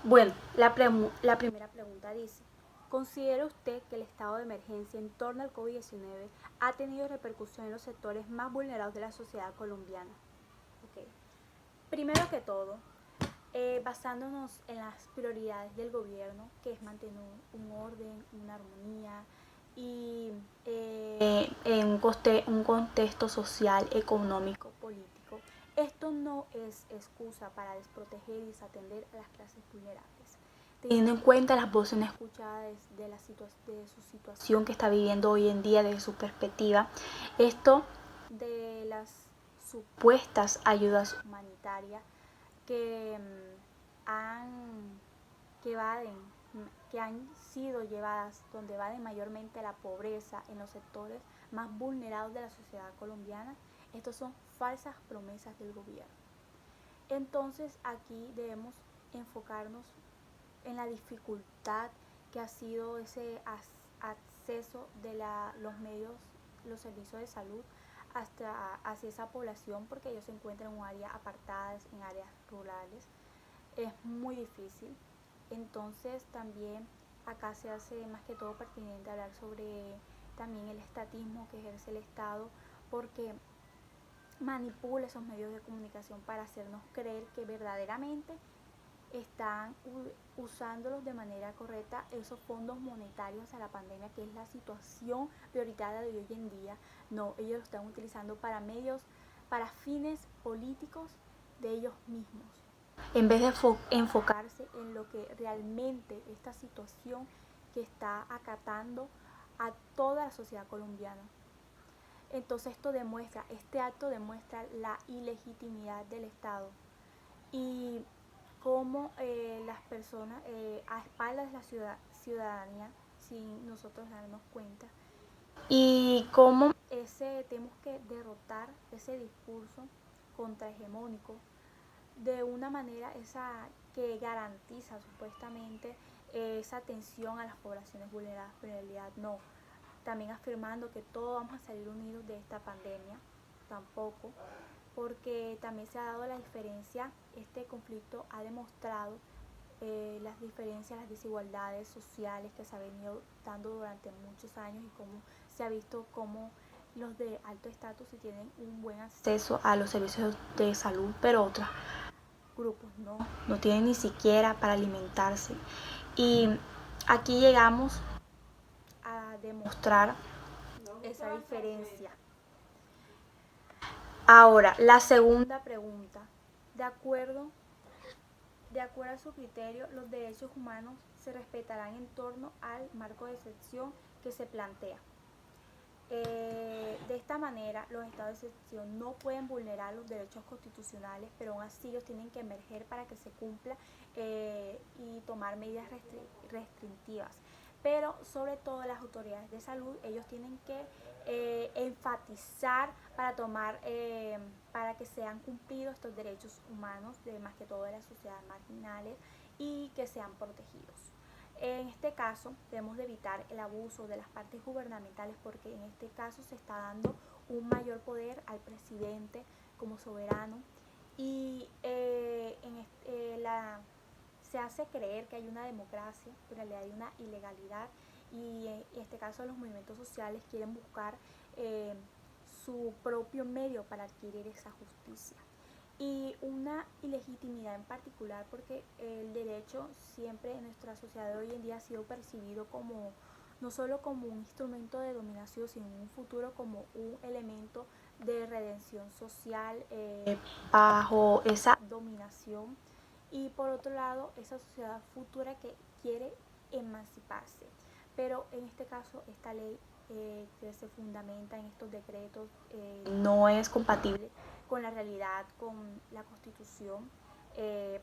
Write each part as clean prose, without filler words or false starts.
Bueno, la primera pregunta dice, ¿considera usted que el estado de emergencia en torno al COVID-19 ha tenido repercusión en los sectores más vulnerados de la sociedad colombiana? Ok. Primero que todo, basándonos en las prioridades del gobierno, que es mantener un orden, una armonía y en un contexto social, económico, político. Esto no es excusa para desproteger y desatender a las clases vulnerables. Teniendo en cuenta las voces no escuchadas de su situación que está viviendo hoy en día, desde su perspectiva, esto de las supuestas ayudas humanitarias que han que evaden, que han sido llevadas donde evaden mayormente la pobreza en los sectores más vulnerados de la sociedad colombiana. Estos son falsas promesas del gobierno. Entonces aquí debemos enfocarnos en la dificultad que ha sido ese acceso de los medios, los servicios de salud hacia esa población, porque ellos se encuentran en áreas apartadas, en áreas rurales. Es muy difícil. Entonces también acá se hace más que todo pertinente hablar sobre también el estatismo que ejerce el Estado, porque manipula esos medios de comunicación para hacernos creer que verdaderamente están usándolos de manera correcta esos fondos monetarios a la pandemia, que es la situación prioritaria de hoy en día. No, ellos lo están utilizando para medios, para fines políticos de ellos mismos, en vez de enfocarse en lo que realmente esta situación que está acatando a toda la sociedad colombiana. Entonces este acto demuestra la ilegitimidad del Estado y cómo las personas a espaldas de la ciudadanía, sin nosotros darnos cuenta, y cómo tenemos que derrotar ese discurso contrahegemónico de una manera que garantiza supuestamente esa atención a las poblaciones vulneradas, pero en realidad no. También afirmando que todos vamos a salir unidos de esta pandemia, tampoco, porque también se ha dado la diferencia, este conflicto ha demostrado las diferencias, las desigualdades sociales que se han venido dando durante muchos años y cómo se ha visto cómo los de alto estatus sí tienen un buen acceso a los servicios de salud, pero otros grupos no tienen ni siquiera para alimentarse. Y aquí llegamos a demostrar esa diferencia. Ahora, la segunda pregunta. De acuerdo, de acuerdo a su criterio, los derechos humanos se respetarán en torno al marco de excepción que se plantea. De esta manera, los estados de excepción no pueden vulnerar los derechos constitucionales, pero aún así ellos tienen que emerger para que se cumpla y tomar medidas restrictivas. Pero sobre todo las autoridades de salud, ellos tienen que enfatizar para que sean cumplidos estos derechos humanos, de más que todo de las sociedades marginales, y que sean protegidos. En este caso debemos de evitar el abuso de las partes gubernamentales, porque en este caso se está dando un mayor poder al presidente como soberano y se hace creer que hay una democracia, pero en realidad hay una ilegalidad, y en este caso los movimientos sociales quieren buscar su propio medio para adquirir esa justicia. Y una ilegitimidad en particular, porque el derecho siempre en nuestra sociedad de hoy en día ha sido percibido como no solo como un instrumento de dominación, sino en un futuro como un elemento de redención social bajo esa dominación, y por otro lado esa sociedad futura que quiere emanciparse. Pero en este caso esta ley que se fundamenta en estos decretos no es compatible con la realidad, con la Constitución,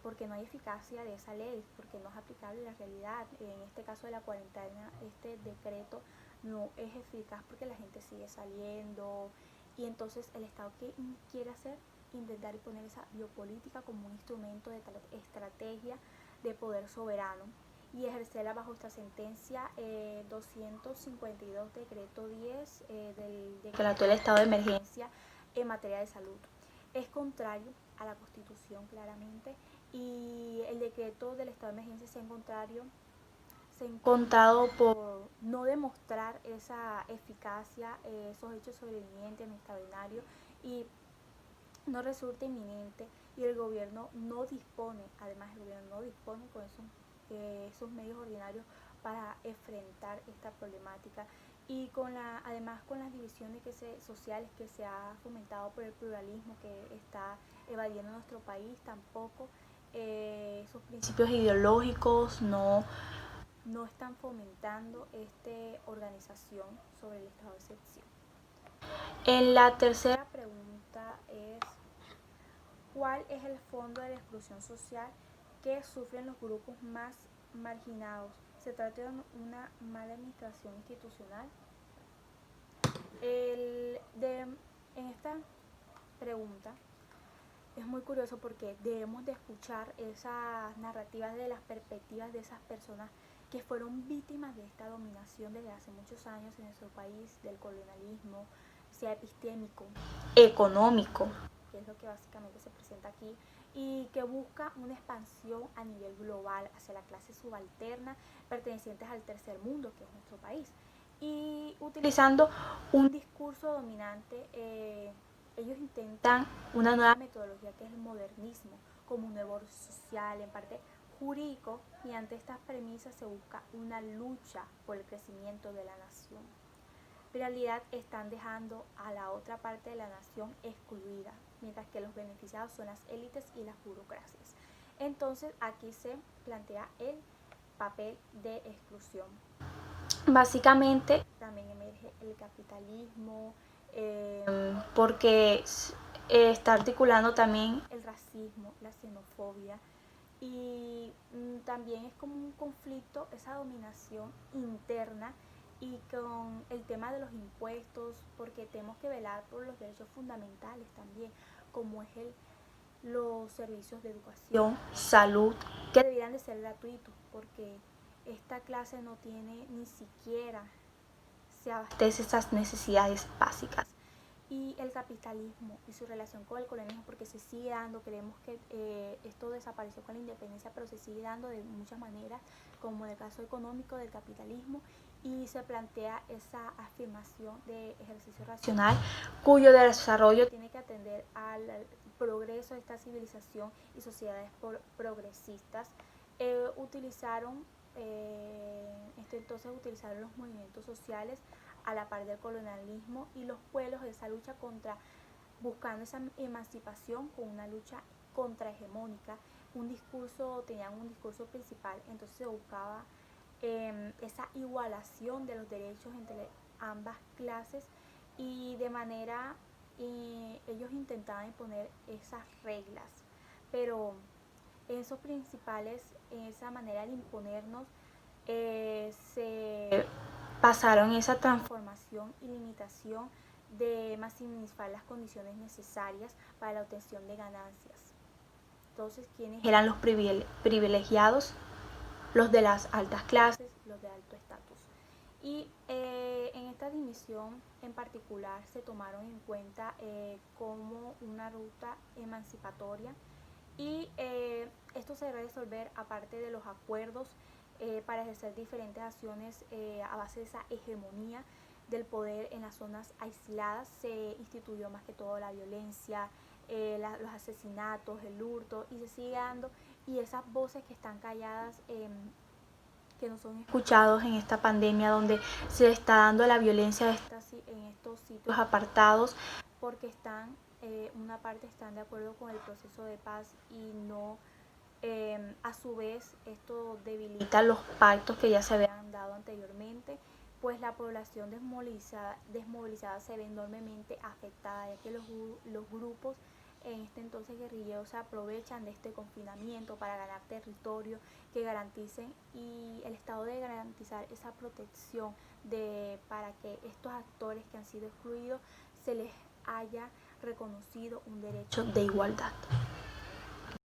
porque no hay eficacia de esa ley, porque no es aplicable a la realidad. En este caso de la cuarentena, este decreto no es eficaz porque la gente sigue saliendo, y entonces el Estado, ¿qué quiere hacer? Intentar poner esa biopolítica como un instrumento de estrategia de poder soberano y ejercerla bajo esta sentencia 252, decreto 10 del decreto del estado de emergencia en materia de salud. Es contrario a la Constitución claramente, y el decreto del estado de emergencia se ha encontrado por no demostrar esa eficacia, esos hechos sobrevivientes en extraordinario y no resulta inminente y el gobierno no dispone, además el gobierno no dispone con esos medios ordinarios para enfrentar esta problemática y además con las divisiones sociales que se ha fomentado por el pluralismo que está evadiendo nuestro país, tampoco esos principios ideológicos no están fomentando esta organización sobre el estado de excepción. En la tercera pregunta es, ¿cuál es el fondo de la exclusión social que sufren los grupos más marginados? ¿Se trata de una mala administración institucional? En esta pregunta es muy curioso porque debemos de escuchar esas narrativas de las perspectivas de esas personas que fueron víctimas de esta dominación desde hace muchos años en nuestro país, del colonialismo, sea epistémico, económico, que es lo que básicamente se presenta aquí, y que busca una expansión a nivel global hacia la clase subalterna pertenecientes al tercer mundo, que es nuestro país, y utilizando un discurso dominante. Ellos intentan una nueva metodología que es el modernismo, como un nuevo orden social, en parte jurídico, y ante estas premisas se busca una lucha por el crecimiento de la nación. En realidad están dejando a la otra parte de la nación excluida, mientras que los beneficiados son las élites y las burocracias. Entonces aquí se plantea el papel de exclusión. Básicamente también emerge el capitalismo, porque está articulando también el racismo, la xenofobia y también es como un conflicto, esa dominación interna y con el tema de los impuestos, porque tenemos que velar por los derechos fundamentales también, como es los servicios de educación, salud, que deberían de ser gratuitos, porque esta clase no tiene ni siquiera se abastece esas necesidades básicas. Y el capitalismo y su relación con el colonialismo, porque se sigue dando, creemos que esto desapareció con la independencia, pero se sigue dando de muchas maneras, como en el caso económico del capitalismo, y se plantea esa afirmación de ejercicio racional, cuyo desarrollo tiene que atender al progreso de esta civilización y sociedades progresistas. Entonces utilizaron los movimientos sociales a la par del colonialismo y los pueblos de esa lucha buscando esa emancipación con una lucha contrahegemónica, tenían un discurso principal, entonces se buscaba esa igualación de los derechos entre ambas clases y de manera ellos intentaban imponer esas reglas, pero esos principales, en esa manera de imponernos, se pasaron esa transformación y limitación de maximizar las condiciones necesarias para la obtención de ganancias. Entonces, ¿quiénes eran los privilegiados? Los de las altas clases, los de alto estatus. Y en esta dimisión en particular se tomaron en cuenta como una ruta emancipatoria y esto se debe resolver aparte de los acuerdos para ejercer diferentes acciones a base de esa hegemonía del poder en las zonas aisladas. Se instituyó más que todo la violencia, los asesinatos, el hurto, y se sigue dando, y esas voces que están calladas, que no son escuchados en esta pandemia donde se está dando la violencia en estos sitios apartados, porque una parte están de acuerdo con el proceso de paz y no, a su vez esto debilita los pactos que ya se habían dado anteriormente, pues la población desmovilizada se ve enormemente afectada, ya que los grupos en este entonces guerrilleros se aprovechan de este confinamiento para ganar territorio que garanticen, y el Estado debe garantizar esa protección para que estos actores que han sido excluidos se les haya reconocido un derecho de igualdad.